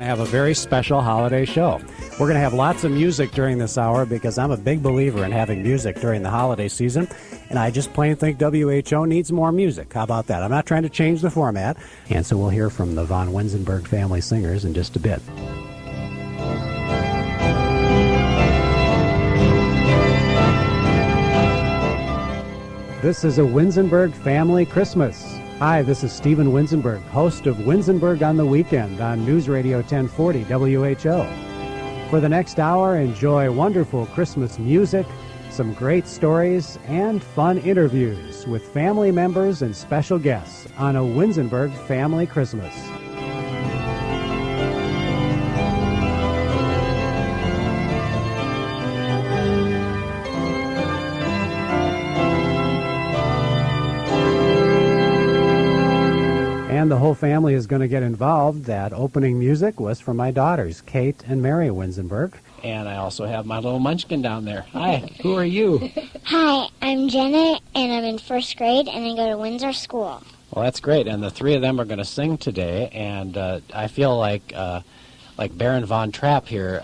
I have a very special holiday show. We're going to have lots of music during this hour because I'm a big believer in having music during the holiday season, and I just plain think WHO needs more music. How about that? I'm not trying to change the format, and so we'll hear from the von Winzenburg Family Singers in just a bit. This is a Winzenburg Family Christmas. Hi, this is Stephen Winzenburg, host of Winzenburg on the Weekend on News Radio 1040 WHO. For the next hour, enjoy wonderful Christmas music, some great stories, and fun interviews with family members and special guests on a Winzenburg Family Christmas. And the whole family is going to get involved. That opening music was from my daughters, Kate and Mary Winzenburg. And I also have my little munchkin down there. Hi, who are you? Hi, I'm Jenna, and I'm in first grade, and I go to Windsor School. Well, that's great. And the three of them are going to sing today, and I feel like Baron von Trapp here.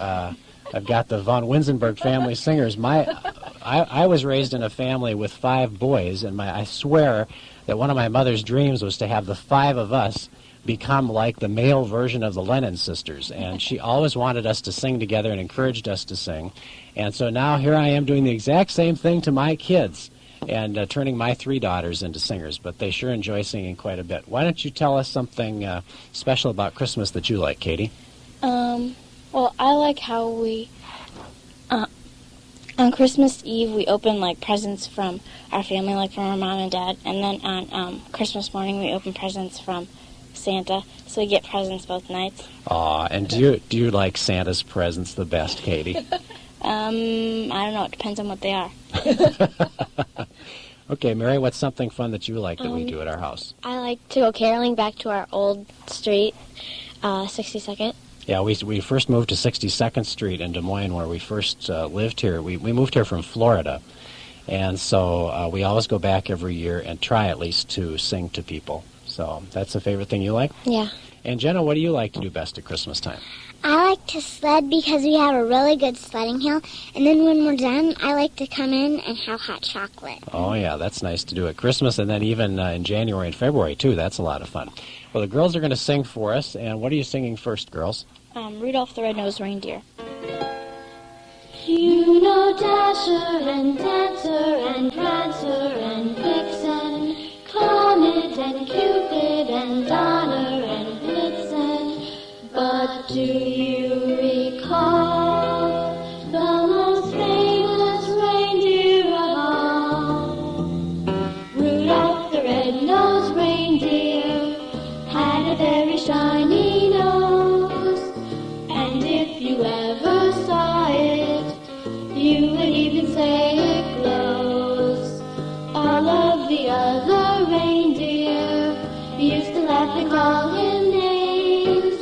I've got the von Winzenburg Family Singers. I was raised in a family with 5 boys, and I swear that one of my mother's dreams was to have the 5 of us become like the male version of the Lennon sisters. And she always wanted us to sing together and encouraged us to sing. And so now here I am doing the exact same thing to my kids and turning my 3 daughters into singers. But they sure enjoy singing quite a bit. Why don't you tell us something special about Christmas that you like, Katie? Well, I like how we... on Christmas Eve, we open, presents from our family, from our mom and dad. And then on Christmas morning, we open presents from Santa. So we get presents both nights. Aw, and do you like Santa's presents the best, Katie? I don't know. It depends on what they are. Okay, Mary, what's something fun that you like that we do at our house? I like to go caroling back to our old street, 62nd. Yeah, we first moved to 62nd Street in Des Moines, where we first lived here. We moved here from Florida, and so we always go back every year and try at least to sing to people. So that's a favorite thing you like? Yeah. And Jenna, what do you like to do best at Christmas time? I like to sled because we have a really good sledding hill, and then when we're done, I like to come in and have hot chocolate. Oh, yeah, that's nice to do at Christmas, and then even in January and February, too. That's a lot of fun. Well, the girls are going to sing for us, and what are you singing first, girls? Rudolph the Red-Nosed Reindeer. You know Dasher and Dancer and Prancer and Vixen, Comet and Cupid and Donner and Blitzen, but do you recall the most famous reindeer of all? Rudolph the Red-Nosed Reindeer had a very shiny nose, and if you ever saw it, you would even say it glows. All of the other reindeer used to laugh and call him names.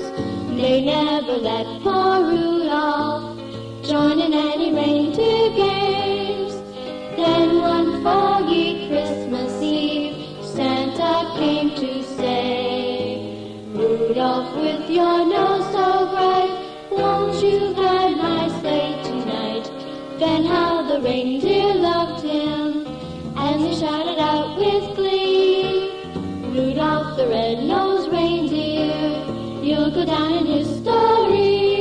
They never let poor Rudolph join in any reindeer games. Then one foggy Christmas Eve, Santa came to say, Rudolph, with your nose so bright, won't you guide my sleigh tonight? Then how the reindeer loved him as he shouted out with glee, Rudolph the Red-Nosed Reindeer, you'll go down in history.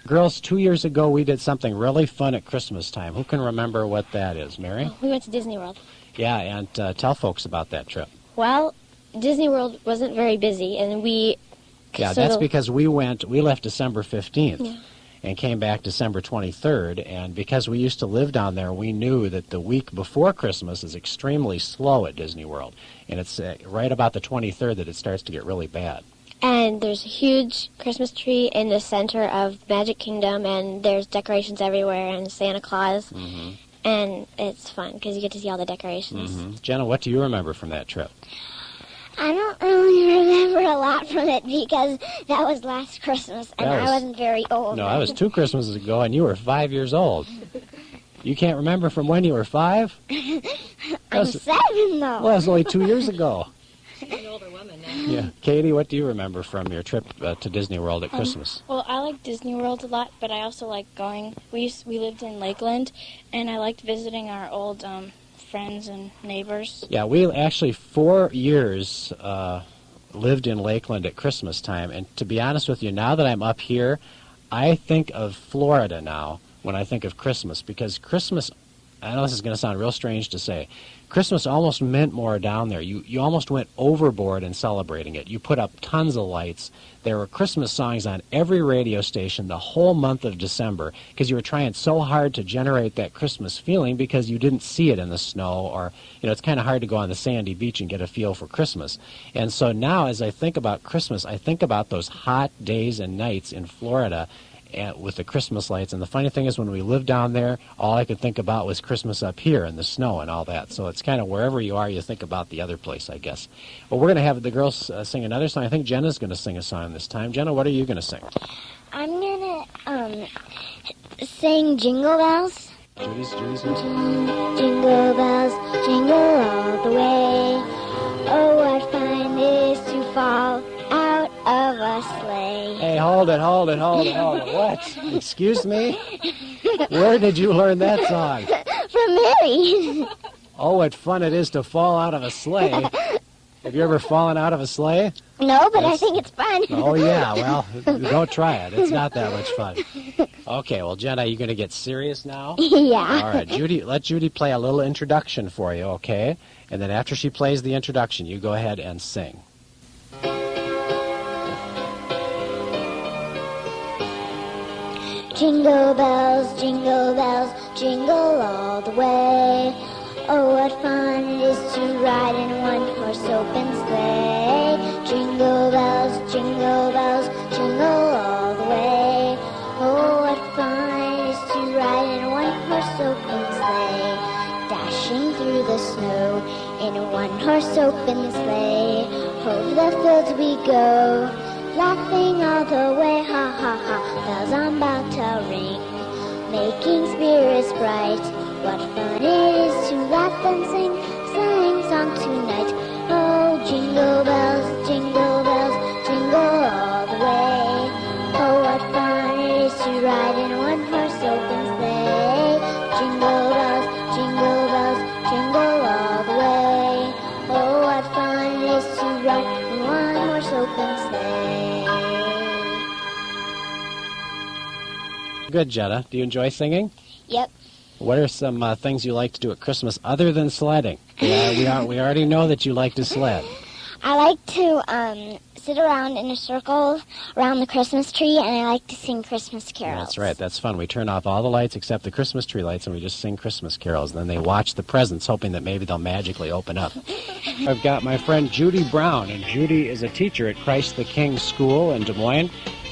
Girls, 2 years ago we did something really fun at Christmas time. Who can remember what that is? Mary? We went to Disney World. Yeah, and tell folks about that trip. Well, Disney World wasn't very busy, and we... Yeah, so that's because we left December 15th. Yeah. And came back December 23rd, and because we used to live down there, we knew that the week before Christmas is extremely slow at Disney World, and it's right about the 23rd that it starts to get really bad. And there's a huge Christmas tree in the center of Magic Kingdom, and there's decorations everywhere, and Santa Claus, and it's fun because you get to see all the decorations. Jenna, what do you remember from that trip? I don't really remember a lot from it because that was last Christmas, and I wasn't very old. No, I was 2 Christmases ago, and you were 5 years old. You can't remember from when you were 5? I'm 7, though. Well, that was only 2 years ago. She's an older woman now. Yeah. Katie, what do you remember from your trip to Disney World at Christmas? Well, I like Disney World a lot, but I also like going. We lived in Lakeland, and I liked visiting our old friends and neighbors. Yeah, we actually 4 years lived in Lakeland at Christmas time, and to be honest with you, now that I'm up here, I think of Florida now when I think of Christmas, because Christmas, I know this is going to sound real strange to say, Christmas almost meant more down there. You almost went overboard in celebrating it. You put up tons of lights. There were Christmas songs on every radio station the whole month of December because you were trying so hard to generate that Christmas feeling because you didn't see it in the snow, or, it's kind of hard to go on the sandy beach and get a feel for Christmas. And so now as I think about Christmas, I think about those hot days and nights in Florida with the Christmas lights. And the funny thing is, when we lived down there, all I could think about was Christmas up here and the snow and all that. So it's kind of wherever you are, you think about the other place, I guess. Well, we're going to have the girls sing another song. I think Jenna's going to sing a song this time. Jenna, what are you going to sing? I'm going to sing Jingle Bells. Judy's going to Jingle bells, jingle all the way. Oh, what fun it is to fall out of a sleigh. Hey, hold it. What? Excuse me? Where did you learn that song? From Mary. Oh, what fun it is to fall out of a sleigh. Have you ever fallen out of a sleigh? No, but I think it's fun. Oh, yeah. Well, don't try it. It's not that much fun. Okay, well, Jenna, are you going to get serious now? Yeah. All right, Judy, let Judy play a little introduction for you, okay? And then after she plays the introduction, you go ahead and sing. Jingle bells, jingle all the way. Oh, what fun it is to ride in one-horse open sleigh. Jingle bells, jingle all the way. Oh, what fun it is to ride in one-horse open sleigh. Dashing through the snow in a one-horse open sleigh. Over the fields we go, laughing all the way, ha ha ha, bells on bound to ring, making spirits bright. What fun it is to laugh and sing song tonight. Oh, jingle bells, jingle all the way. Oh, what fun it is to ride in a one-horse open sleigh. Jingle bells, jingle all the way. Oh, what fun it is to ride in a one-horse open sleigh. Good, Jenna. Do you enjoy singing? Yep. What are some things you like to do at Christmas other than sledding? We already know that you like to sled. I like to sit around in a circle around the Christmas tree, and I like to sing Christmas carols. That's right. That's fun. We turn off all the lights except the Christmas tree lights, and we just sing Christmas carols. And then they watch the presents, hoping that maybe they'll magically open up. I've got my friend Judy Brown, and Judy is a teacher at Christ the King School in Des Moines.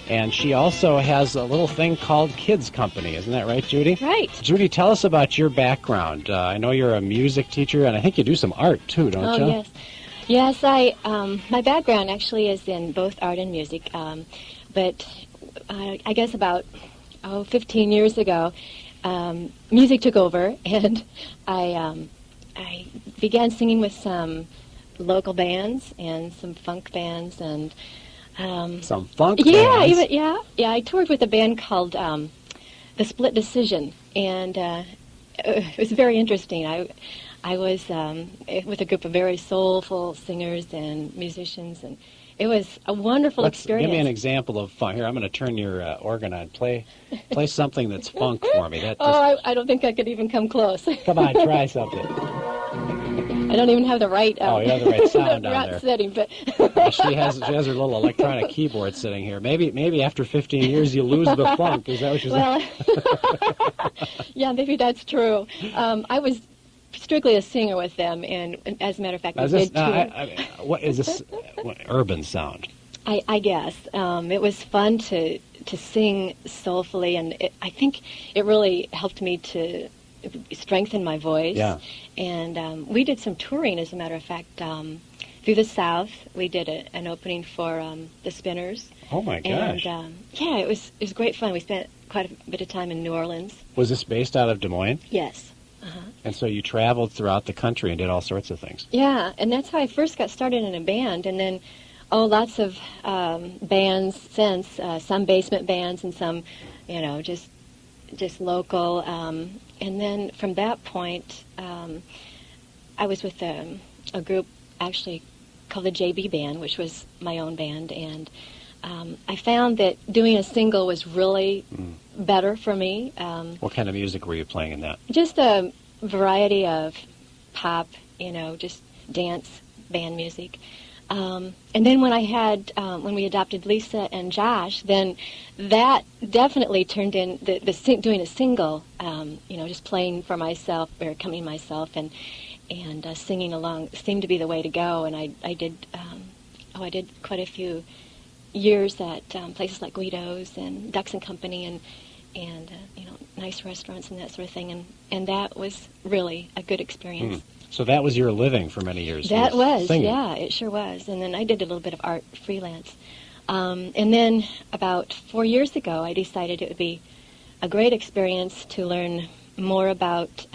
And she also has a little thing called Kids Company. Isn't that right, Judy? Right. Judy, tell us about your background. I know you're a music teacher, and I think you do some art, too, don't you? Oh, yes. Yes, my background actually is in both art and music. But I guess about 15 years ago, music took over, and I began singing with some local bands and some funk bands and... some funk bands? Yeah, I toured with a band called The Split Decision, and it was very interesting. I was with a group of very soulful singers and musicians, and it was a wonderful experience. Give me an example of funk. Here, I'm going to turn your organ on. Play something that's funk for me. I don't think I could even come close. Come on, try something. I don't even have the right. You have the right sound the on right there. setting, but she has her little electronic keyboard sitting here. Maybe after 15 years you lose the funk. Is that what you're saying? Yeah, maybe that's true. I was strictly a singer with them, and as a matter of fact, what is this? Urban sound? I guess it was fun to sing soulfully, and I think it really helped me to strengthen my voice. Yeah. And we did some touring, as a matter of fact, through the South. We did an opening for the Spinners. Oh my gosh! And it was great fun. We spent quite a bit of time in New Orleans. Was this based out of Des Moines? Yes. And so you traveled throughout the country and did all sorts of things. Yeah, and that's how I first got started in a band, and then lots of bands since, some basement bands and some, just local. And then from that point, I was with a group actually called the JB Band, which was my own band, and I found that doing a single was really better for me. What kind of music were you playing in that? Just a variety of pop, just dance band music. And then when when we adopted Lisa and Josh, then that definitely turned in doing a single, just playing for myself or accompanying myself and singing along seemed to be the way to go. And I did quite a few years at places like Guido's and Ducks and Company and nice restaurants and that sort of thing, and that was really a good experience. So that was your living for many years? That was, singing. Yeah, it sure was. And then I did a little bit of art freelance. And then about 4 years ago, I decided it would be a great experience to learn more about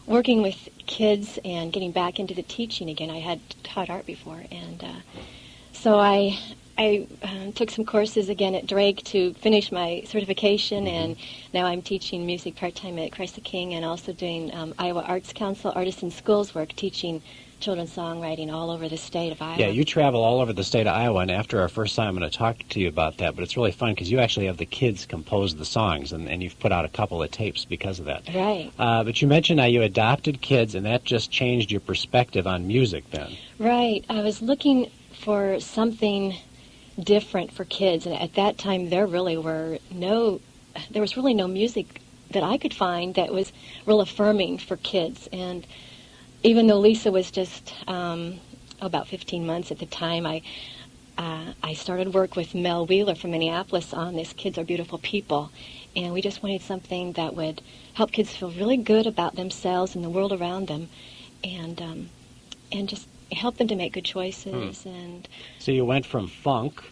working with kids and getting back into the teaching again. I had taught art before, and so I took some courses again at Drake to finish my certification, and now I'm teaching music part-time at Christ the King and also doing Iowa Arts Council Artisan Schools work, teaching children's songwriting all over the state of Iowa. Yeah, you travel all over the state of Iowa, and after our first time I'm going to talk to you about that, but it's really fun because you actually have the kids compose the songs, and you've put out a couple of tapes because of that. Right. But you mentioned how you adopted kids, and that just changed your perspective on music then. Right. I was looking for something different for kids, and at that time there was really no music that I could find that was real affirming for kids. And even though Lisa was just about 15 months at the time, I started work with Mel Wheeler from Minneapolis on this Kids Are Beautiful People, and we just wanted something that would help kids feel really good about themselves and the world around them, and just help them to make good choices. And so you went from funk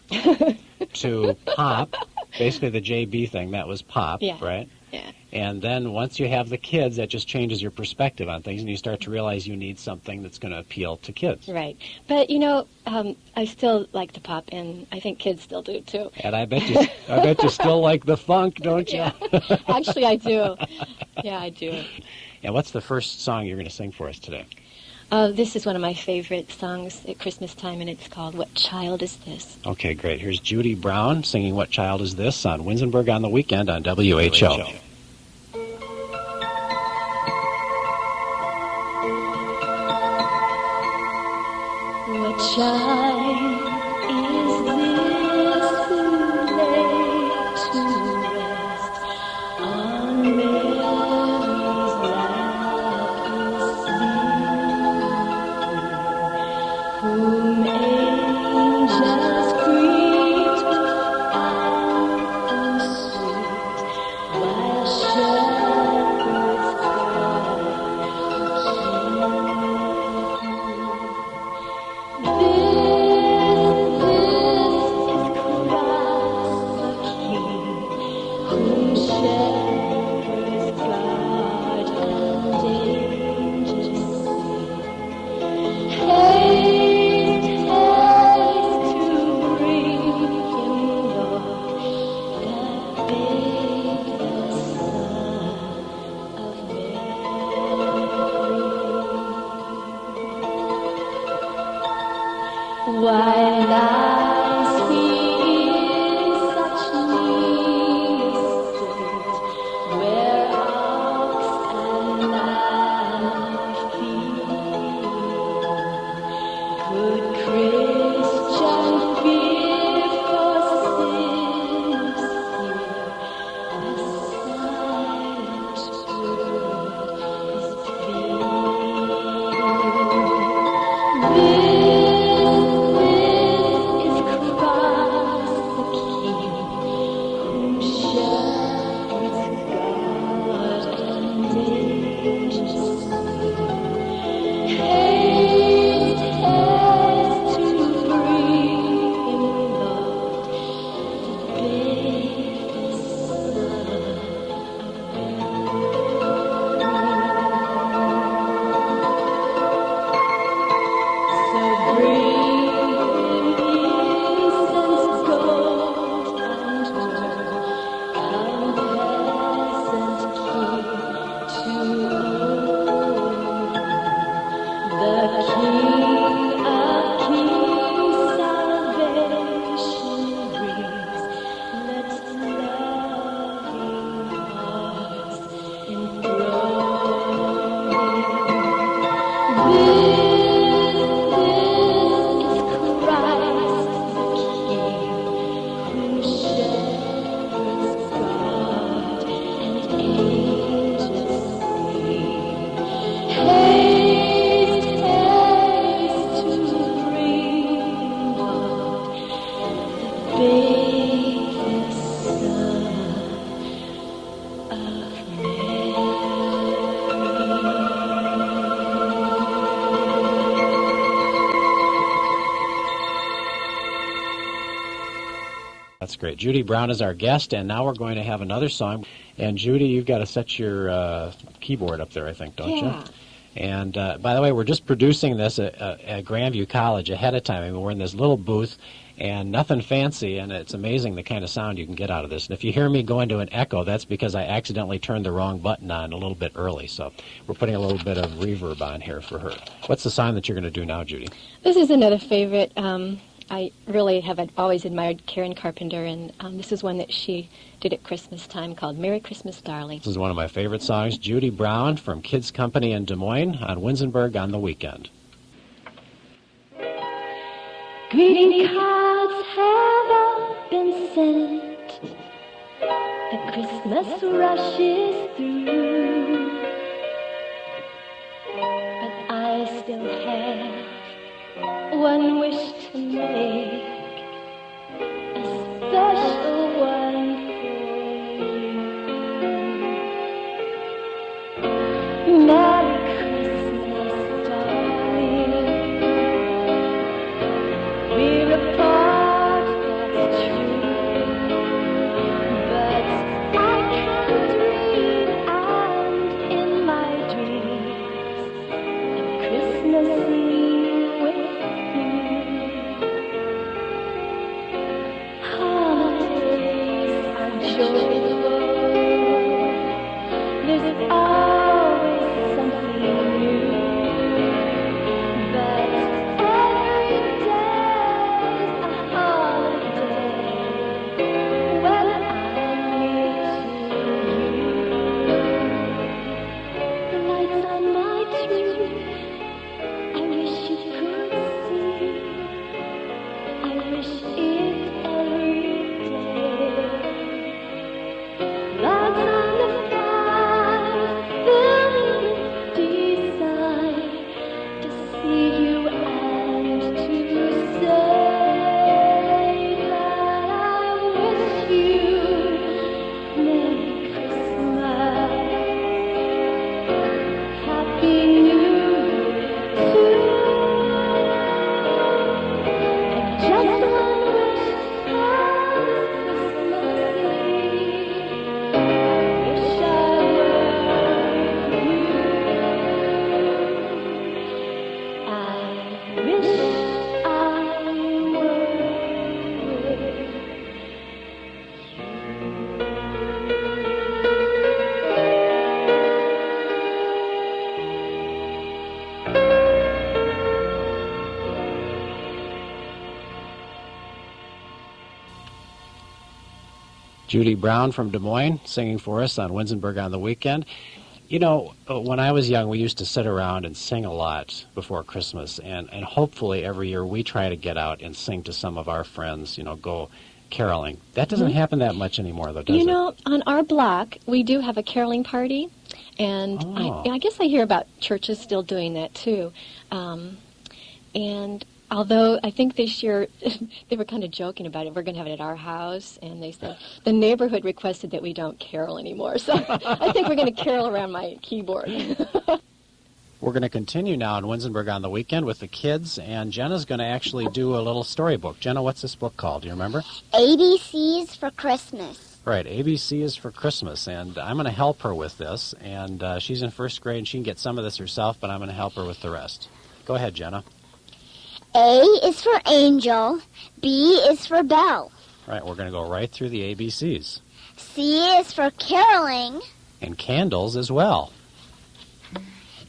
to pop, basically the JB thing, that was pop, right? Yeah. And then once you have the kids, that just changes your perspective on things, and you start to realize you need something that's going to appeal to kids. Right. But, I still like the pop, and I think kids still do, too. And I bet you still like the funk, don't you? Yeah. Actually, I do. Yeah, I do. And what's the first song you're going to sing for us today? This is one of my favorite songs at Christmas time, and it's called What Child Is This? Okay, great. Here's Judy Brown singing What Child Is This on Winzenburg on the Weekend on WHO. What child is this who lay to rest on Mary's lap is sleeping, whom angels greet with anthem sweet, while shepherds That's great. Judy Brown is our guest, and now we're going to have another song. And Judy, you've got to set your keyboard up there, I think, don't you? And by the way, we're just producing this at Grandview College ahead of time. I mean, we're in this little booth, and nothing fancy, and it's amazing the kind of sound you can get out of this. And if you hear me go into an echo, that's because I accidentally turned the wrong button on a little bit early. So we're putting a little bit of reverb on here for her. What's the song that you're going to do now, Judy? This is another favorite. I really have always admired Karen Carpenter, and this is one that she did at Christmas time called Merry Christmas, Darling. This is one of my favorite songs, Judy Brown from Kids Company in Des Moines on Winzenburg on the Weekend. Greeting cards have all been sent. The Christmas rush is through. But I still have one wish to make, a special one for you. Merry Christmas, darling. We're apart, that's true, but I can dream, and in my dreams, of Christmas Eve with you. Holidays are joyful. There's always something new, but every day is a holiday when I'm near to you. The lights on my tree, I wish you could see. I wish it every day. Lights on the fire, filled with desire to see you and to say that I wish you Merry Christmas, Happy New Year too. And just one wish on this Christmas Eve, wish I were with you. I wish I were with you. Judy Brown from Des Moines singing for us on Winzenburg on the Weekend. You know, when I was young, we used to sit around and sing a lot before Christmas, and hopefully every year we try to get out and sing to some of our friends, go caroling. That doesn't happen that much anymore, though, does You it? know, on our block, we do have a caroling party, and I guess I hear about churches still doing that, too. And although I think this year they were kind of joking about it, we're going to have it at our house, and they said the neighborhood requested that we don't carol anymore, so I think we're going to carol around my keyboard. We're going to continue now in Winzenburg on the Weekend with the kids, and Jenna's going to actually do a little storybook. Jenna, what's this book called? Do you remember? ABCs for Christmas. Right, ABC is for Christmas, and I'm going to help her with this, and she's in first grade, and she can get some of this herself, but I'm going to help her with the rest. Go ahead, Jenna. A is for Angel. B is for Bell. Right, we're going to go right through the ABCs. C is for Caroling. And candles as well.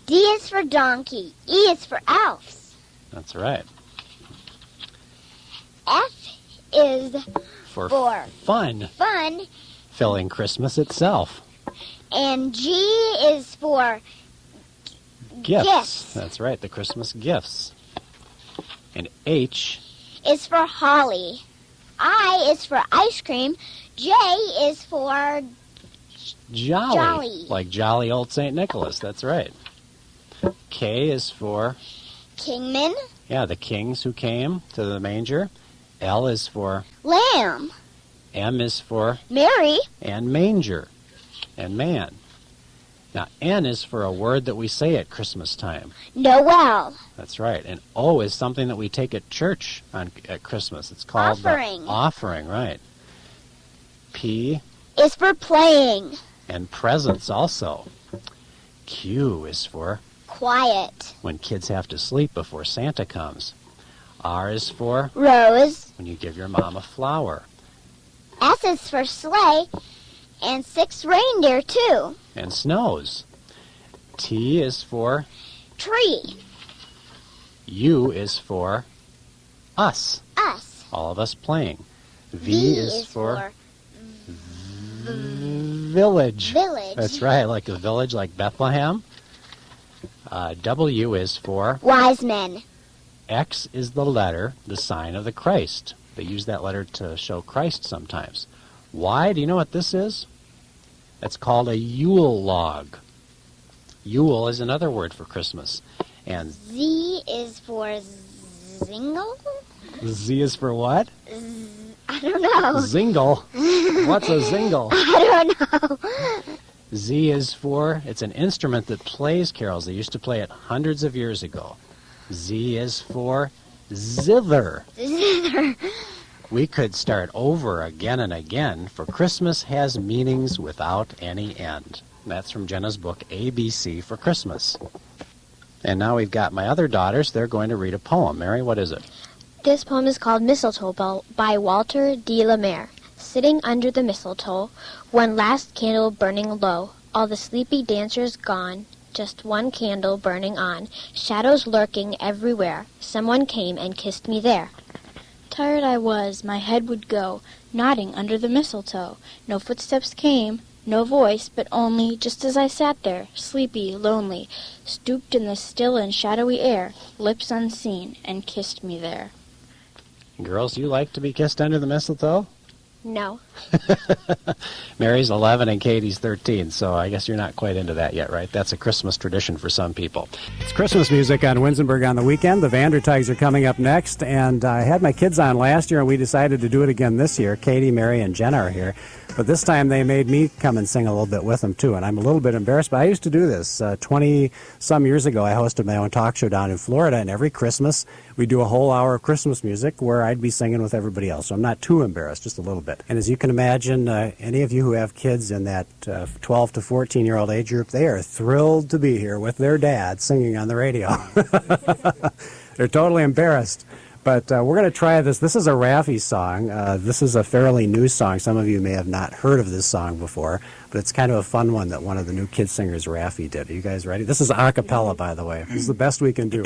D is for Donkey. E is for Elves. That's right. F is For fun. Filling Christmas itself. And G is for Gifts. That's right, the Christmas gifts. And H is for Holly. I is for Ice Cream. J is for Jolly. Like jolly old St. Nicholas, that's right. K is for Kingman. Yeah, the kings who came to the manger. L is for Lamb. M is for Mary. and manger and man. Now, N is for a word that we say at Christmas time. Noel. That's right. And O is something that we take at church at Christmas. It's called Offering. Offering, right. P is for playing. and presents also. Q is for Quiet. when kids have to sleep before Santa comes. R is for Rose. when you give your mom a flower. S is for sleigh. And 6 reindeer, too. And snows. T is for Tree. U is for us. Us. All of us playing. V is for village. Village. That's right, like a village like Bethlehem. W is for Wise men. X is the letter, the sign of the Christ. They use that letter to show Christ sometimes. Y, do you know what this is? It's called a Yule log. Yule is another word for Christmas. And Z is for Zingle? Z is for what? I don't know. Zingle. What's a zingle? I don't know. Z is for, it's an instrument that plays carols. They used to play it hundreds of years ago. Z is for zither. We could start over again and again, for Christmas has meanings without any end. That's from Jenna's book, ABC for Christmas. And now we've got my other daughters. They're going to read a poem. Mary, what is it? This poem is called Mistletoe by Walter de la Mare. Sitting under the mistletoe, one last candle burning low, all the sleepy dancers gone, just one candle burning on, shadows lurking everywhere. Someone came and kissed me there. Tired I was, my head would go, nodding under the mistletoe. No footsteps came, no voice, but only, just as I sat there, sleepy, lonely, stooped in the still and shadowy air, lips unseen, and kissed me there. Girls, do you like to be kissed under the mistletoe? No. Mary's 11 and Katie's 13, so I guess you're not quite into that yet, right? That's a Christmas tradition for some people. It's Christmas music on Winzenburg on the weekend. The Vander are coming up next, and I had my kids on last year, and we decided to do it again this year. Katie, Mary, and Jenna are here, but this time they made me come and sing a little bit with them, too, and I'm a little bit embarrassed, but I used to do this. 20-some years ago, I hosted my own talk show down in Florida, and every Christmas we do a whole hour of Christmas music where I'd be singing with everybody else, so I'm not too embarrassed, just a little bit. And as you can imagine, any of you who have kids in that 12 to 14-year-old age group, they are thrilled to be here with their dad singing on the radio. They're totally embarrassed. But we're going to try this. This is a Raffi song. This is a fairly new song. Some of you may have not heard of this song before, but it's kind of a fun one that one of the new kid singers, Raffi, did. Are you guys ready? This is a cappella, by the way. This is the best we can do.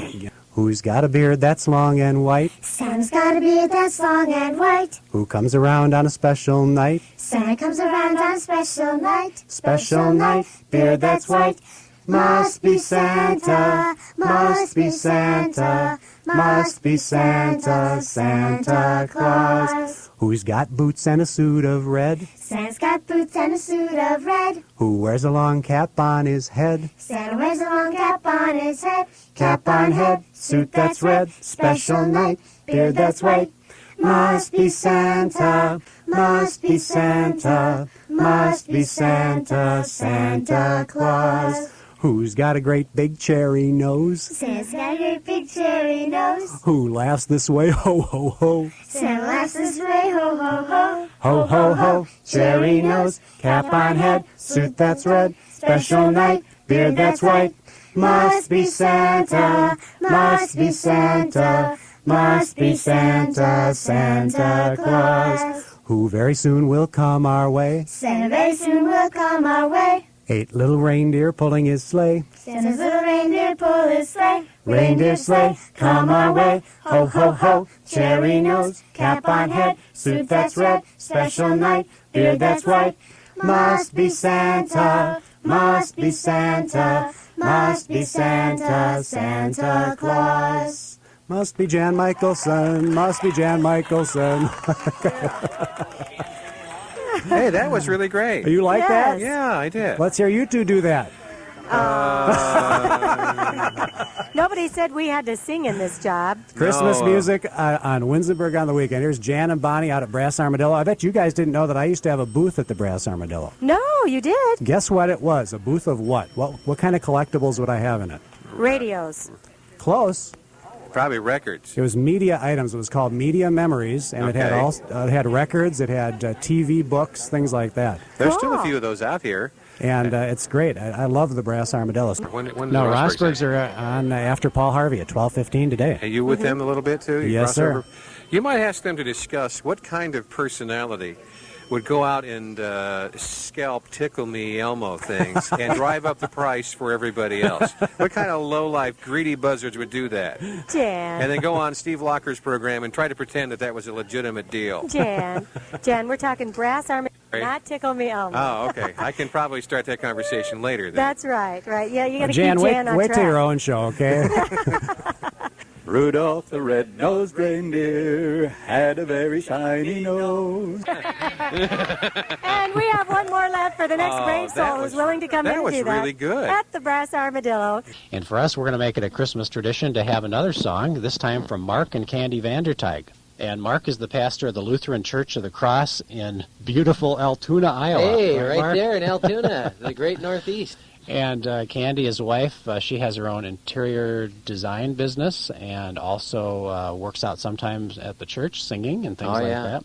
Who's got a beard that's long and white? Santa's got a beard that's long and white. Who comes around on a special night? Santa comes around on a special night. Special night, beard that's white. Must be Santa, must be Santa, must be Santa, Santa Claus. Who's got boots and a suit of red? Santa's got boots and a suit of red. Who wears a long cap on his head? Santa wears a long cap on his head. Cap on head, suit that's red, special night, beard that's white. Must be Santa, must be Santa, must be Santa, Santa Claus. Who's got a great big cherry nose? Santa's got a great big cherry nose. Who laughs this way, ho, ho, ho? Santa laughs this way, ho, ho, ho. Ho, ho, ho, cherry nose, cap on head, suit that's red, special night, beard that's white. Must be Santa, must be Santa, must be Santa, Santa Claus. Who very soon will come our way? Santa very soon will come our way. 8 little reindeer pulling his sleigh. Santa's little reindeer pull his sleigh. Reindeer sleigh, come our way. Ho, ho, ho, cherry nose, cap on head, suit that's red, special night, beard that's white. Must be Santa, must be Santa, must be Santa, Santa Claus. Must be Jan Mickelson, must be Jan Mickelson. Hey, that was really great. You like that? Yeah, I did. Let's hear you two do that. Nobody said we had to sing in this job. Christmas No. music on Winzenburg on the weekend. Here's Jan and Bonnie out at Brass Armadillo. I bet you guys didn't know that I used to have a booth at the Brass Armadillo. No, you did. Guess what it was? A booth of what? What kind of collectibles would I have in it? Radios. Close. Probably records. It was media items. It was called Media Memories, and it had records, it had TV books, things like that. There's still a few of those out here. And it's great. I love the brass armadillos. When No, Rosbergs are on after Paul Harvey at 12:15 today. Are you with them a little bit, too? You Yes, cross sir. over? You might ask them to discuss what kind of personality would go out and scalp Tickle Me Elmo things and drive up the price for everybody else. What kind of low-life, greedy buzzards would do that? Jan. And then go on Steve Locker's program and try to pretend that was a legitimate deal. Jan, we're talking brass armadillo, not Tickle Me Elmo. Oh, okay. I can probably start that conversation later then. That's right. Yeah, you got to Jan, keep Jan on wait track. till your own show, okay? Rudolph the red-nosed reindeer had a very shiny nose. And we have one more left for the next brave soul who's willing to come in and do that. That was really good. At the Brass Armadillo. And for us, we're going to make it a Christmas tradition to have another song, this time from Mark and Candy Vander. And Mark is the pastor of the Lutheran Church of the Cross in beautiful Altoona, Iowa. Hey, right Mark? there in Altoona, the great Northeast. And Candy, his wife, she has her own interior design business and also works out sometimes at the church singing and things like that.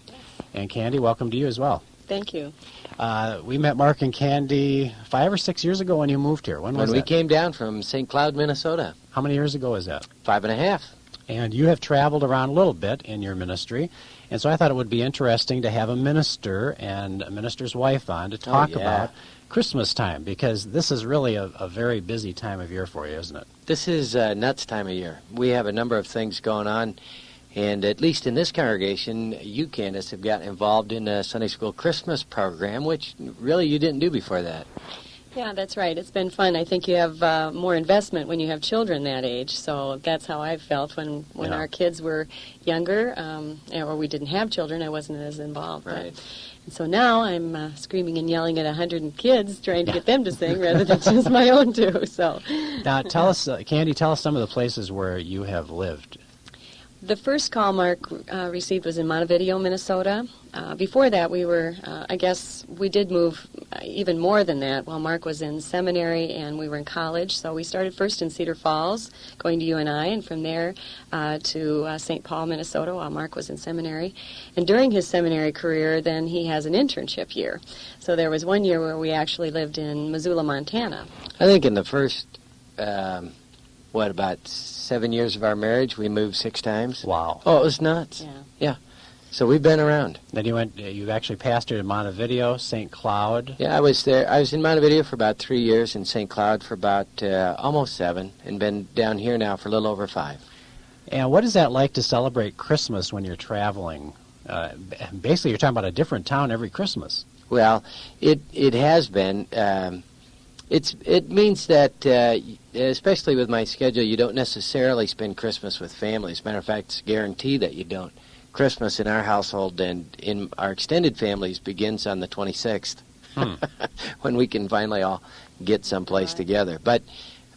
And Candy, welcome to you as well. Thank you. We met Mark and Candy 5 or 6 years ago when you moved here. When was we that? came down from St. Cloud, Minnesota. How many years ago was that? 5.5. And you have traveled around a little bit in your ministry, and so I thought it would be interesting to have a minister and a minister's wife on to talk about Christmas time, because this is really a very busy time of year for you, isn't it? This is a nuts time of year. We have a number of things going on, and at least in this congregation, you, Candice, have gotten involved in a Sunday School Christmas program, which really you didn't do before that. Yeah, that's right. It's been fun. I think you have more investment when you have children that age, so that's how I felt when our kids were younger, or we didn't have children. I wasn't as involved. Right. And so now I'm screaming and yelling at 100 kids trying to get them to sing rather than just my own two. So now tell us, Candy, tell us some of the places where you have lived. The first call Mark received was in Montevideo, Minnesota. Before that, we were, I guess we did move even more than that while Mark was in seminary and we were in college. So we started first in Cedar Falls, going to UNI, and from there to St. Paul, Minnesota, while Mark was in seminary. And during his seminary career, then he has an internship year. So there was one year where we actually lived in Missoula, Montana. I think in the first, about 7 years of our marriage, we moved 6 times. Wow. Oh, it was nuts. Yeah. So we've been around. Then you actually pastored in Montevideo, St. Cloud. Yeah, I was there. I was in Montevideo for about 3 years, in St. Cloud for about almost 7, and been down here now for a little over 5. And what is that like to celebrate Christmas when you're traveling? Basically, you're talking about a different town every Christmas. Well, it has been. It means that, especially with my schedule, you don't necessarily spend Christmas with family. As a matter of fact, it's a guarantee that you don't. Christmas in our household and in our extended families begins on the 26th, when we can finally all get someplace together. But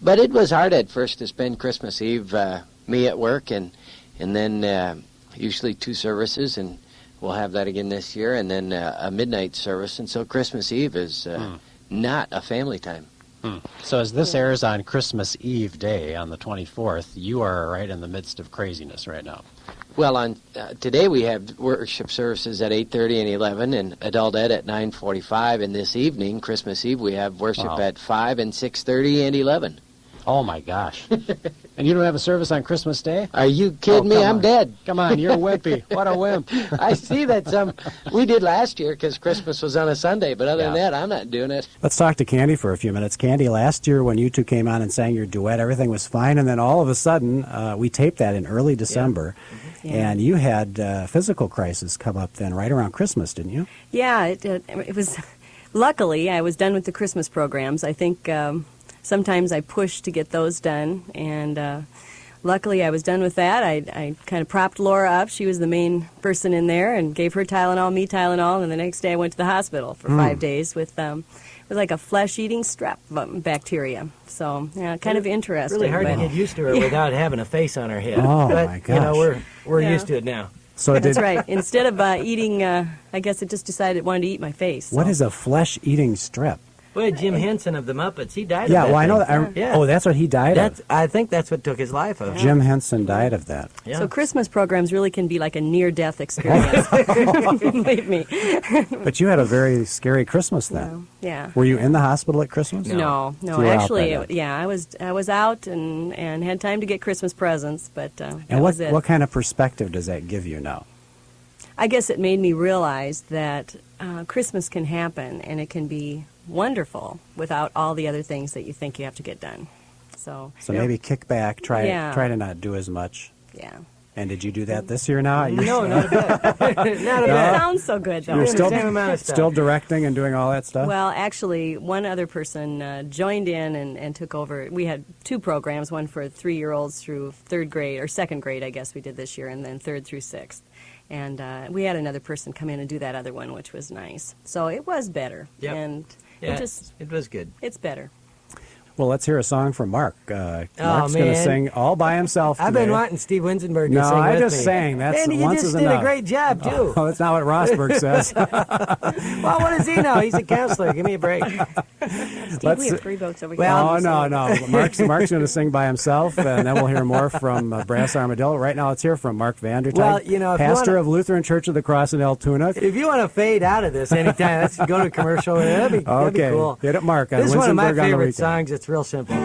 it was hard at first to spend Christmas Eve, me at work, and then usually 2 services, and we'll have that again this year, and then a midnight service. And so Christmas Eve is not a family time. So as this airs on Christmas Eve day on the 24th, you are right in the midst of craziness right now. Well, on today we have worship services at 8:30 and 11, and adult ed at 9:45. And this evening, Christmas Eve, we have worship at 5 and 6:30 and 11. Oh my gosh! And you don't have a service on Christmas Day? Are you kidding me? I'm dead. Come on, you're wimpy. What a wimp! I see that we did last year because Christmas was on a Sunday, but other than that, I'm not doing it. Let's talk to Candy for a few minutes. Candy, last year when you two came on and sang your duet, everything was fine, and then all of a sudden, we taped that in early December. And you had a physical crisis come up then right around Christmas, didn't you? Yeah, it was. Luckily, I was done with the Christmas programs. I think sometimes I pushed to get those done, and luckily I was done with that. I kind of propped Laura up. She was the main person in there, and gave her Tylenol, me Tylenol, and the next day I went to the hospital for 5 days with like a flesh-eating strep bacteria. So, yeah, kind of interesting. Really hard to get used to her without having a face on her head. Oh, but, my gosh. You know, we're used to it now. So that's right. Instead of eating, I guess it just decided it wanted to eat my face. What is a flesh-eating strep? Boy, Jim Henson of the Muppets, he died Yeah, of that well, I know thing. that. Oh, that's what he died of. I think that's what took his life of. Jim Henson died of that. Yeah. So Christmas programs really can be like a near-death experience. Believe me. But you had a very scary Christmas then. Yeah. Were you in the hospital at Christmas? No. So you were Actually, out by then. I was out and had time to get Christmas presents, but that And was it. what kind of perspective does that give you now? I guess it made me realize that Christmas can happen and it can be wonderful without all the other things that you think you have to get done. So Maybe kick back, try to not do as much. Yeah. And did you do that this year now? No, not a bit. Not a It bit. sounds so good, though. You're Same amount of stuff. still directing and doing all that stuff? Well, actually, one other person joined in and took over. We had two programs, one for 3-year-olds through 3rd grade, or 2nd grade, I guess we did this year, and then 3rd through 6th. And we had another person come in and do that other one, which was nice. So it was better. Yep. And Yeah, it was good. it's better. Well, let's hear a song from Mark. Mark's going to man. sing all by himself today. I've been wanting Steve Winzenburg to No, sing I with just me. sang. That's Man, once you is just did enough. a great job, too. Oh, that's not what Rosberg says. Well, what does he know? He's a counselor. Give me a break. Steve, we have 3 votes over here. Well, no. Mark's going to sing by himself, and then we'll hear more from Brass Armadillo. Right now, let's hear from Mark Vander, Well, you know, if you pastor wanna- of Lutheran Church of the Cross in Altoona. If you want to fade out of this anytime, let's go to a commercial. That'd be cool. Hit it, Mark. On This is one of my Winzenburg on the favorite Weekend. songs. It's real simple.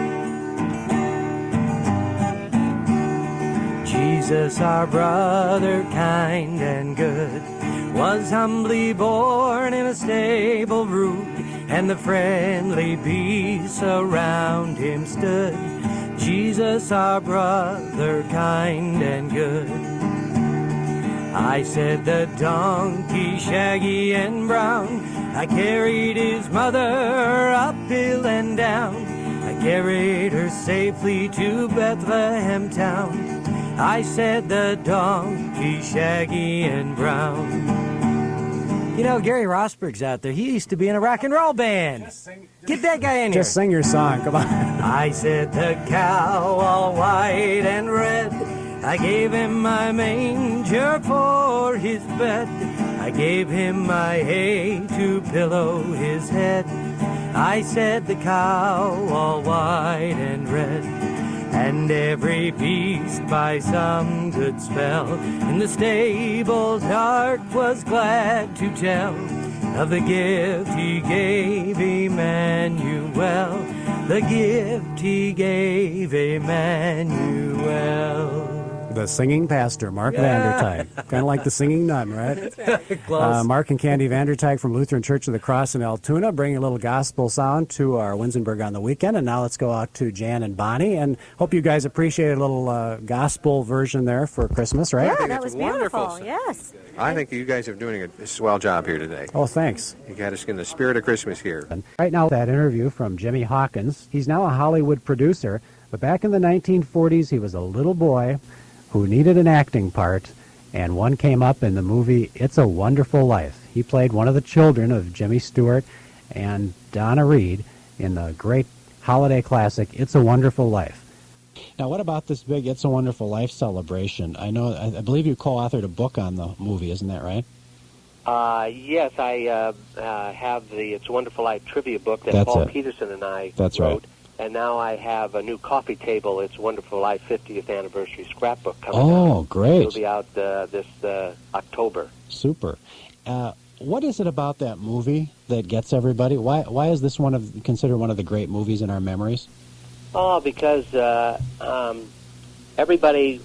Jesus, our brother, kind and good, was humbly born in a stable rude, and the friendly beasts around him stood. Jesus, our brother, kind and good. I said the donkey, shaggy and brown, I carried his mother up hill and down. I carried her safely to Bethlehem town. I said the donkey, shaggy and brown. You know, Gary Rosberg's out there. He used to be in a rock and roll band. Get that guy in here. Just sing your song. Come on. I said the cow, all white and red, I gave him my manger for his bed. I gave him my hay to pillow his head. I said the cow, all white and red, and every beast by some good spell in the stable dark was glad to tell of the gift he gave Emmanuel, the gift he gave Emmanuel. The singing pastor, Mark Vandertyg. Kind of like the singing nun, right? Close. Mark and Candy Vandertyg from Lutheran Church of the Cross in Altoona, bringing a little gospel sound to our Winzenburg on the Weekend. And now let's go out to Jan and Bonnie. And hope you guys appreciate a little gospel version there for Christmas, right? Yeah, that was beautiful. wonderful. Yes. I think you guys are doing a swell job here today. Oh, thanks. You got us in the spirit of Christmas here. Right now, that interview from Jimmy Hawkins. He's now a Hollywood producer, but back in the 1940s, he was a little boy who needed an acting part, and one came up in the movie It's a Wonderful Life. He played one of the children of Jimmy Stewart and Donna Reed in the great holiday classic It's a Wonderful Life. Now, what about this big It's a Wonderful Life celebration? I believe you co-authored a book on the movie, isn't that right? Yes, I have the It's a Wonderful Life trivia book that That's Paul it. Peterson and I That's wrote. right. And now I have a new coffee table, It's a Wonderful Life 50th Anniversary Scrapbook coming out. Oh, great. It'll be out this October. Super. What is it about that movie that gets everybody? Why is this considered one of the great movies in our memories? Oh, because everybody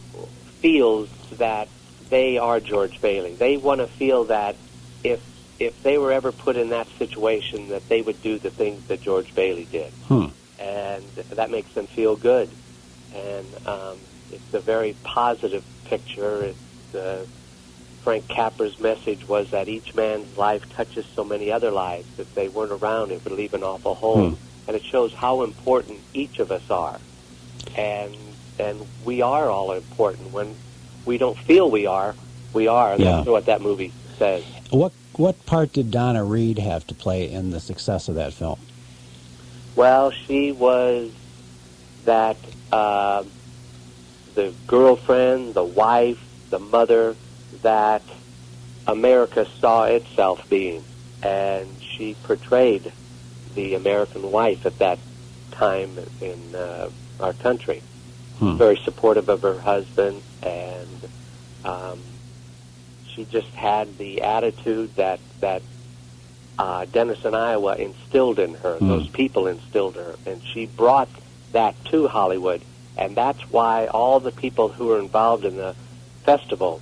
feels that they are George Bailey. They want to feel that if they were ever put in that situation, that they would do the things that George Bailey did. And that makes them feel good. And it's a very positive picture. Frank Capra's message was that each man's life touches so many other lives. If they weren't around, it would leave an awful hole. And it shows how important each of us are. And we are all important. When we don't feel we are, we are. That's what that movie says. What part did Donna Reed have to play in the success of that film? Well, she was that the girlfriend, the wife, the mother that America saw itself being. And she portrayed the American wife at that time in our country. Very supportive of her husband, and she just had the attitude that Denison, Iowa instilled in her. Those people instilled in her, and she brought that to Hollywood, and that's why all the people who were involved in the festival,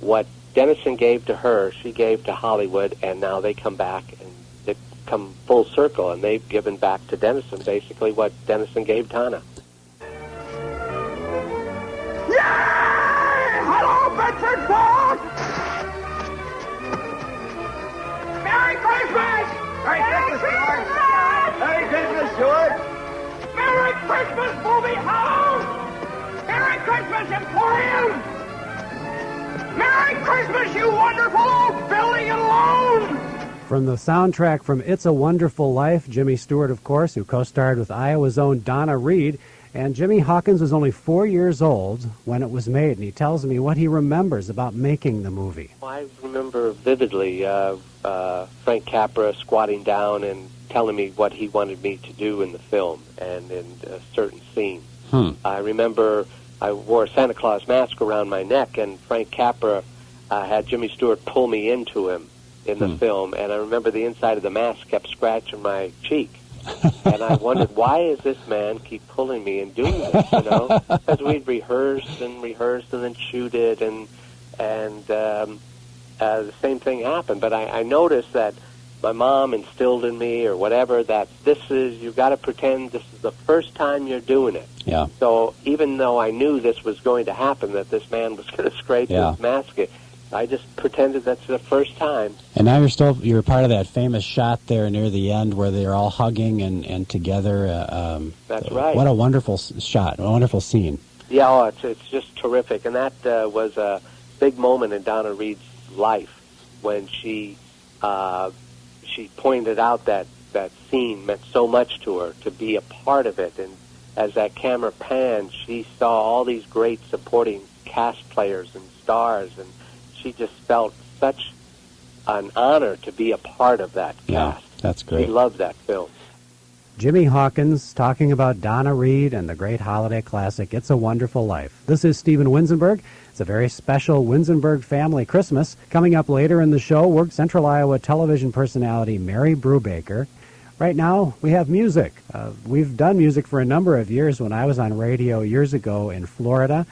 what Denison gave to her, she gave to Hollywood, and now they come back and they come full circle, and they've given back to Denison basically what Denison gave Donna. Hello, Bedford folks! Merry Christmas! Merry Christmas, George! Merry Christmas, George! Merry Christmas, Movie House! Merry Christmas, Emporium! Merry Christmas, you wonderful old building alone! From the soundtrack from It's a Wonderful Life, Jimmy Stewart, of course, who co-starred with Iowa's own Donna Reed. And Jimmy Hawkins was only 4 years old when it was made, and he tells me what he remembers about making the movie. Well, I remember vividly Frank Capra squatting down and telling me what he wanted me to do in the film and in a certain scene. I remember I wore a Santa Claus mask around my neck, and Frank Capra had Jimmy Stewart pull me into him in the film, and I remember the inside of the mask kept scratching my cheek. And I wondered, why is this man keep pulling me and doing this, you know? Because we'd rehearsed and then shoot it, and the same thing happened. But I noticed that my mom instilled in me or whatever that you've got to pretend this is the first time you're doing it. Yeah. So even though I knew this was going to happen, that this man was going to scrape his mask, I just pretended that's the first time. And now you're part of that famous shot there near the end where they're all hugging and together. That's right. What a wonderful shot, a wonderful scene. Yeah, it's just terrific. And that was a big moment in Donna Reed's life when she pointed out that scene meant so much to her, to be a part of it. And as that camera panned, she saw all these great supporting cast players and stars, and she just felt such an honor to be a part of that cast. That's great. She loved that film. Jimmy Hawkins talking about Donna Reed and the great holiday classic, It's a Wonderful Life. This is Stephen Winzenburg. It's a very special Winzenburg Family Christmas. Coming up later in the show, works Central Iowa television personality Mary Brubaker. Right now, we have music. We've done music for a number of years. When I was on radio years ago in Florida,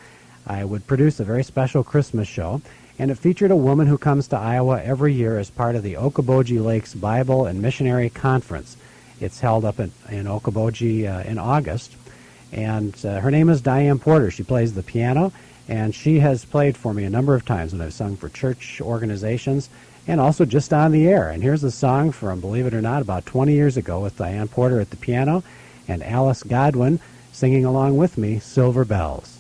I would produce a very special Christmas show. And it featured a woman who comes to Iowa every year as part of the Okoboji Lakes Bible and Missionary Conference. It's held up in Okoboji in August. And her name is Dianne Porter. She plays the piano, and she has played for me a number of times when I've sung for church organizations and also just on the air. And here's a song from, believe it or not, about 20 years ago with Dianne Porter at the piano and Alice Godwin singing along with me, Silver Bells.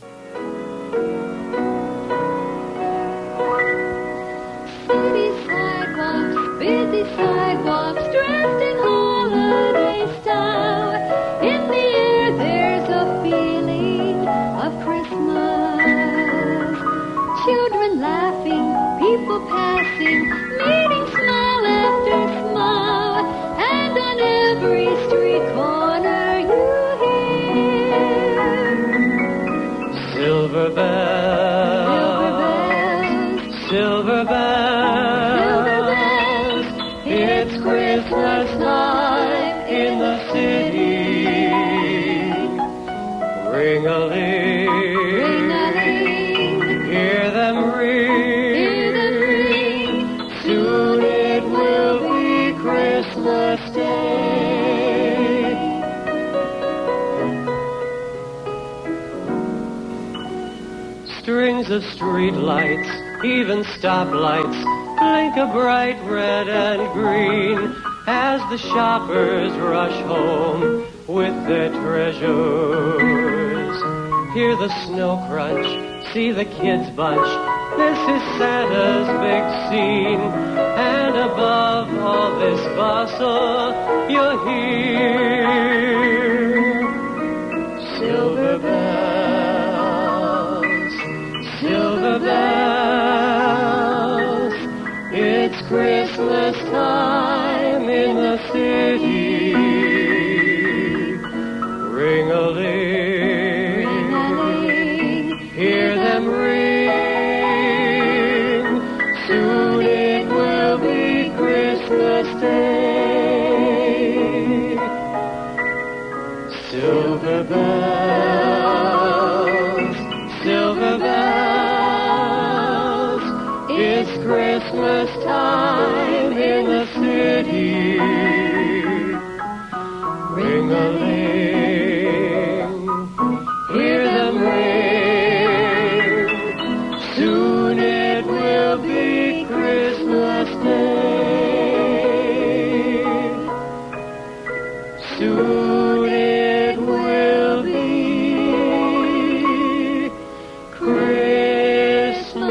Busy sidewalks dressed in holiday style. In the air there's a feeling of Christmas. Children laughing, people passing, meeting smile after smile. And on every street corner you hear Silver bells, silver bells. It's Christmas time in the city. Ring-a-ling, ring-a-ling. Hear them ring. Soon it will be Christmas Day. Strings of street lights, even stoplights, blink a bright red and green as the shoppers rush home with their treasures. Hear the snow crunch, see the kids bunch. This is Santa's big scene, and above all this bustle, you'll hear silver bells, silver bells. It's Christmas time in the city. It's Christmas time in the city. Ring-a-ling, hear them ring. Soon it will be Christmas Day. Soon it will be Christmas Day.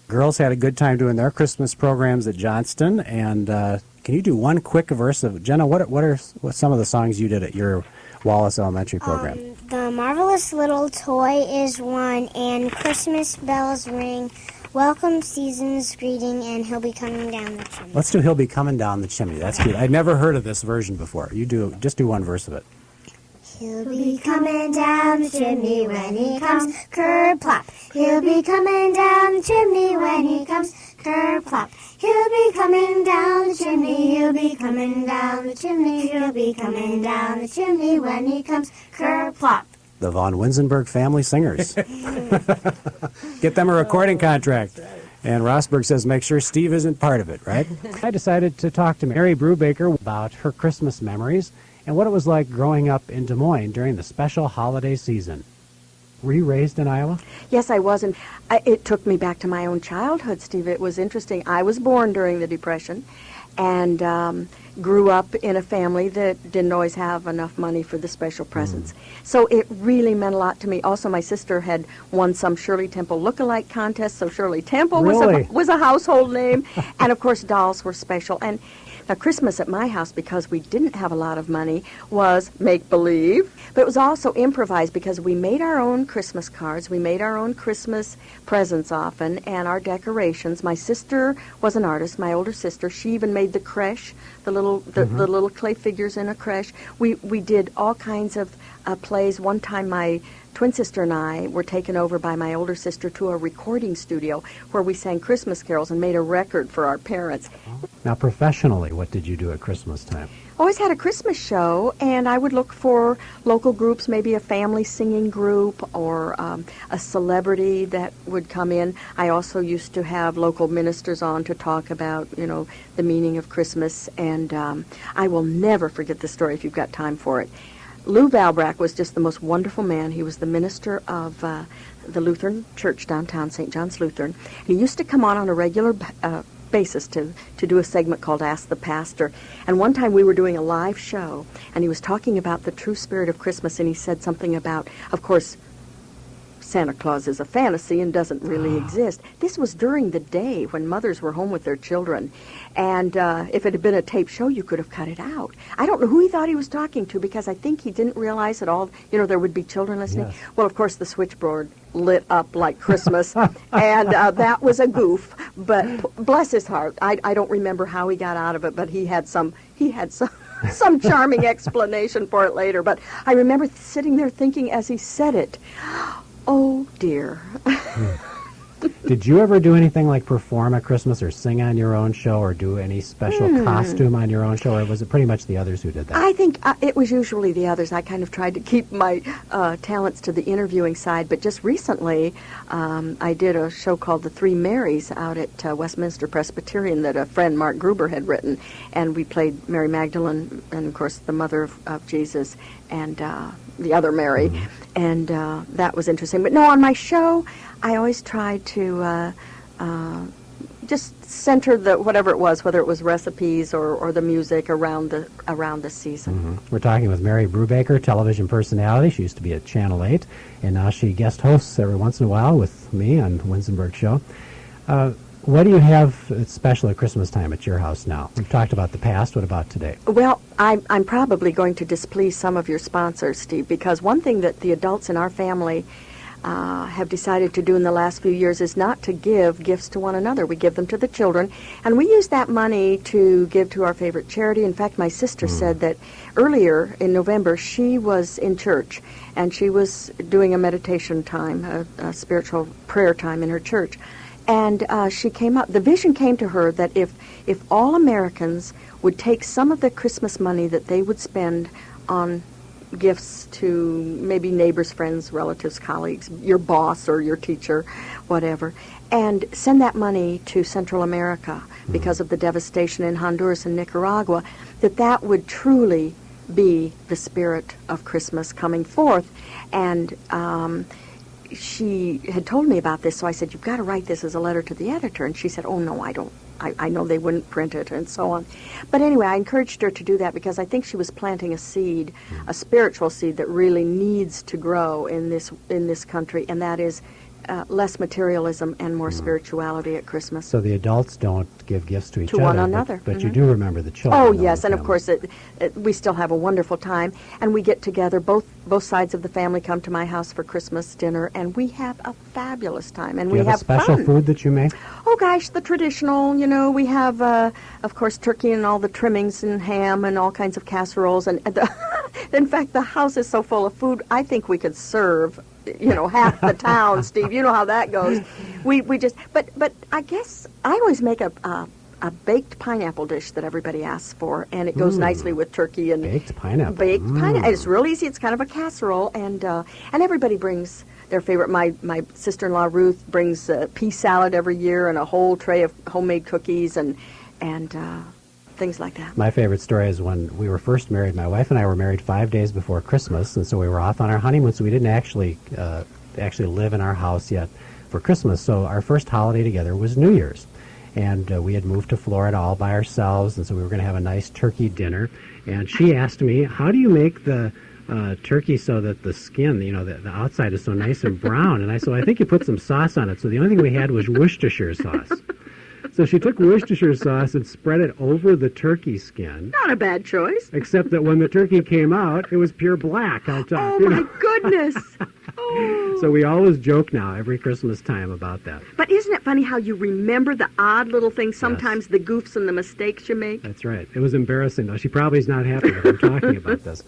Girls had a good time doing their Christmas programs at Johnston, and can you do one quick verse of Jenna? What are some of the songs you did at your Wallace Elementary program? The Marvelous Little Toy is one, and Christmas Bells Ring, Welcome Season's Greeting, and He'll Be Coming Down the Chimney. Let's do He'll Be Coming Down the Chimney. That's cute. I'd never heard of this version before. Just do one verse of it. He'll be coming down the chimney when he comes, ker-plop. He'll be coming down the chimney when he comes, ker-plop. He'll be coming down the chimney, he'll be coming down the chimney, he'll be coming down the chimney when he comes, ker-plop. The Von Winzenburg Family Singers. Get them a recording contract. And Rosberg says make sure Steve isn't part of it, right? I decided to talk to Mary Brubaker about her Christmas memories and what it was like growing up in Des Moines during the special holiday season. Were you raised in Iowa? Yes, I was, and it took me back to my own childhood, Steve. It was interesting. I was born during the Depression and grew up in a family that didn't always have enough money for the special presents. So it really meant a lot to me. Also, my sister had won some Shirley Temple look-alike contest, so Shirley Temple was a household name. And, of course, dolls were special. And now, Christmas at my house, because we didn't have a lot of money, was make-believe. But it was also improvised because we made our own Christmas cards. We made our own Christmas presents often and our decorations. My sister was an artist, my older sister. She even made the creche, the little clay figures in a creche. We did all kinds of plays. One time my twin sister and I were taken over by my older sister to a recording studio where we sang Christmas carols and made a record for our parents. Now, professionally, what did you do at Christmas time? Always had a Christmas show, and I would look for local groups, maybe a family singing group or a celebrity that would come in. I also used to have local ministers on to talk about, the meaning of Christmas, and I will never forget this story if you've got time for it. Lou Valbrack was just the most wonderful man. He was the minister of the Lutheran Church downtown, St. John's Lutheran. He used to come on a regular basis to do a segment called Ask the Pastor. And one time we were doing a live show, and he was talking about the true spirit of Christmas, and he said something about, of course, Santa Claus is a fantasy and doesn't really exist. This was during the day when mothers were home with their children. And if it had been a tape show, you could have cut it out. I don't know who he thought he was talking to because I think he didn't realize at all, there would be children listening. Yes. Well, of course, the switchboard lit up like Christmas, and that was a goof. But bless his heart, I don't remember how he got out of it, but he had some some charming explanation for it later. But I remember sitting there thinking as he said it, oh, dear. Did you ever do anything like perform at Christmas or sing on your own show or do any special costume on your own show, or was it pretty much the others who did that? I think it was usually the others. I kind of tried to keep my talents to the interviewing side, but just recently I did a show called The Three Marys out at Westminster Presbyterian that a friend, Mark Gruber, had written, and we played Mary Magdalene and, of course, the mother of Jesus and the other Mary, and that was interesting. But no, on my show, I always tried to just center whatever it was, whether it was recipes or the music around the season. We're talking with Mary Brubaker, television personality. She used to be at Channel 8, and now she guest hosts every once in a while with me on Winzenburg Show. What do you have special at Christmas time at your house now? We've talked about the past. What about today? Well, I'm probably going to displease some of your sponsors, Steve, because one thing that the adults in our family have decided to do in the last few years is not to give gifts to one another. We give them to the children, and we use that money to give to our favorite charity. In fact, my sister said that earlier in November she was in church, and she was doing a meditation time, a spiritual prayer time in her church. And she came up, the vision came to her that if all Americans would take some of the Christmas money that they would spend on gifts to maybe neighbors, friends, relatives, colleagues, your boss or your teacher, whatever, and send that money to Central America because of the devastation in Honduras and Nicaragua, that would truly be the spirit of Christmas coming forth. And she had told me about this, so I said, you've got to write this as a letter to the editor. And she said, oh, no, I don't. I know they wouldn't print it and so on. But anyway, I encouraged her to do that because I think she was planting a seed, a spiritual seed that really needs to grow in this country, and that is less materialism and more spirituality at Christmas. So the adults don't give gifts to each other. To one another. But you do remember the children. Oh, yes, and of course we still have a wonderful time, and we get together, both sides of the family come to my house for Christmas dinner, and we have a fabulous time, and do you we have a special food that you make? Oh, gosh, the traditional, we have, of course, turkey and all the trimmings and ham and all kinds of casseroles, and in fact, the house is so full of food, I think we could serve half the town, Steve. You know how that goes. We just, but I guess I always make a baked pineapple dish that everybody asks for, and it goes nicely with turkey and baked pineapple. Baked pineapple. It's real easy. It's kind of a casserole, and everybody brings their favorite. My sister-in-law Ruth brings pea salad every year and a whole tray of homemade cookies and things like that. My favorite story is when we were first married. My wife and I were married 5 days before Christmas, and so we were off on our honeymoon, so we didn't actually live in our house yet for Christmas. So our first holiday together was New Year's, and we had moved to Florida all by ourselves, and so we were going to have a nice turkey dinner. And she asked me, how do you make the turkey so that the skin, the outside is so nice and brown? And I said, I think you put some sauce on it. So the only thing we had was Worcestershire sauce. So she took Worcestershire sauce and spread it over the turkey skin. Not a bad choice. Except that when the turkey came out, it was pure black on top. Oh, my goodness. Oh. So we always joke now every Christmas time about that. But isn't it funny how you remember the odd little things, sometimes the goofs and the mistakes you make? That's right. It was embarrassing, though. She probably is not happy that I'm talking about this.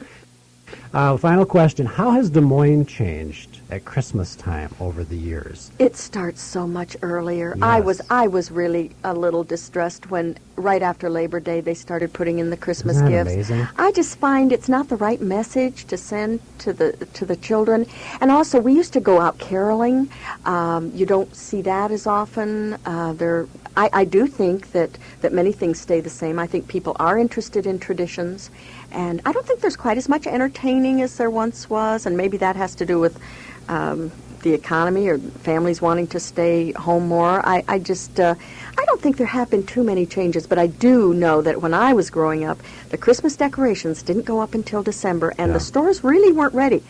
Final question. How has Des Moines changed at Christmas time over the years? It starts so much earlier. Yes. I was really a little distressed when right after Labor Day they started putting in the Christmas Isn't that gifts. amazing? I just find it's not the right message to send to the children. And also we used to go out caroling. You don't see that as often. I do think that many things stay the same. I think people are interested in traditions. And I don't think there's quite as much entertaining as there once was, and maybe that has to do with the economy or families wanting to stay home more. I don't think there have been too many changes, but I do know that when I was growing up, the Christmas decorations didn't go up until December, and the stores really weren't ready.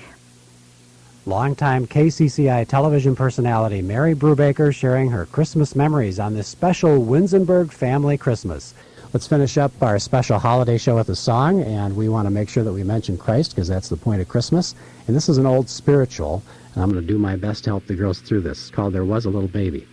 Longtime KCCI television personality Mary Brubaker sharing her Christmas memories on this special Winzenburg Family Christmas. Let's finish up our special holiday show with a song, and we want to make sure that we mention Christ because that's the point of Christmas. And this is an old spiritual, and I'm going to do my best to help the girls through this. It's called There Was a Little Baby.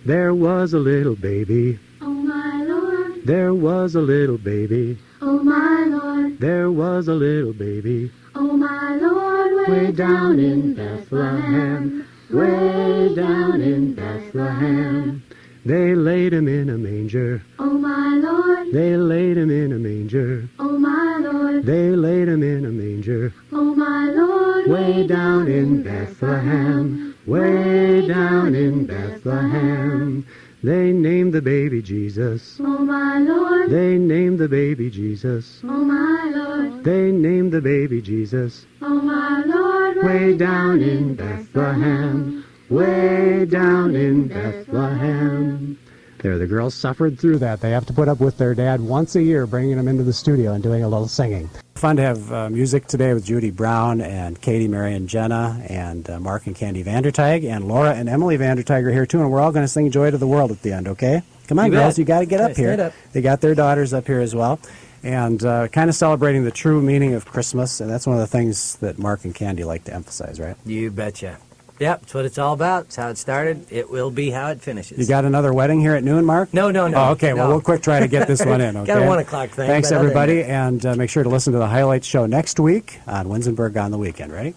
There was a little baby. Oh my Lord. There was a little baby. Oh my Lord. There was a little baby. Oh my Lord. Way down in Bethlehem. Way down in Bethlehem. They laid him in a manger. Oh my Lord. They laid him in a manger. Oh my Lord. They laid him in a manger. Oh my Lord. Way down in Bethlehem. Way down in Bethlehem. They named the baby Jesus. Oh my Lord. They named the baby Jesus. Oh my Lord. They named the baby Jesus. Oh my Lord. Way down in Bethlehem. Way down in Bethlehem. There, the girls suffered through that. They have to put up with their dad once a year, bringing them into the studio and doing a little singing. Fun to have music today with Judy Brown and Katie, Mary, and Jenna, and Mark and Candy Vander, and Laura and Emily Vander are here too, and we're all going to sing Joy to the World at the end, okay? Come on, girls, you got to get up here. Up. They got their daughters up here as well. And kind of celebrating the true meaning of Christmas, and that's one of the things that Mark and Candy like to emphasize, right? You betcha. Yep, that's what it's all about. It's how it started. It will be how it finishes. You got another wedding here at noon, Mark? No. Oh, okay. Well, we'll quick try to get this one in, okay? Got a 1 o'clock thing. Thanks, everybody, and make sure to listen to the highlights show next week on Winzenburg on the Weekend. Ready?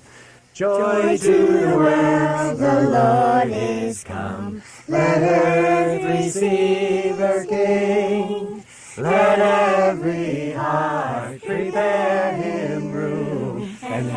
Joy to the world, the Lord is come. Let earth receive her King. Let every heart prepare him room. And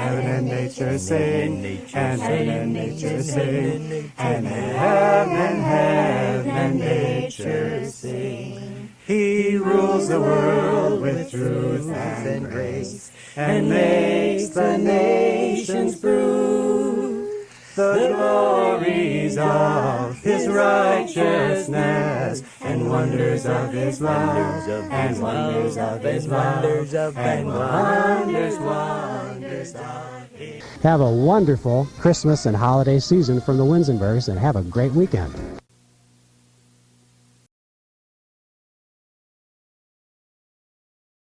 nature sing, and heaven and nature sing, and heaven and nature sing. He rules the world with truth and grace, and makes the nations prove the glories of his righteousness, and wonders of his love, and wonders of his love, and wonders of his. Have a wonderful Christmas and holiday season from the Winzenburgs, and have a great weekend.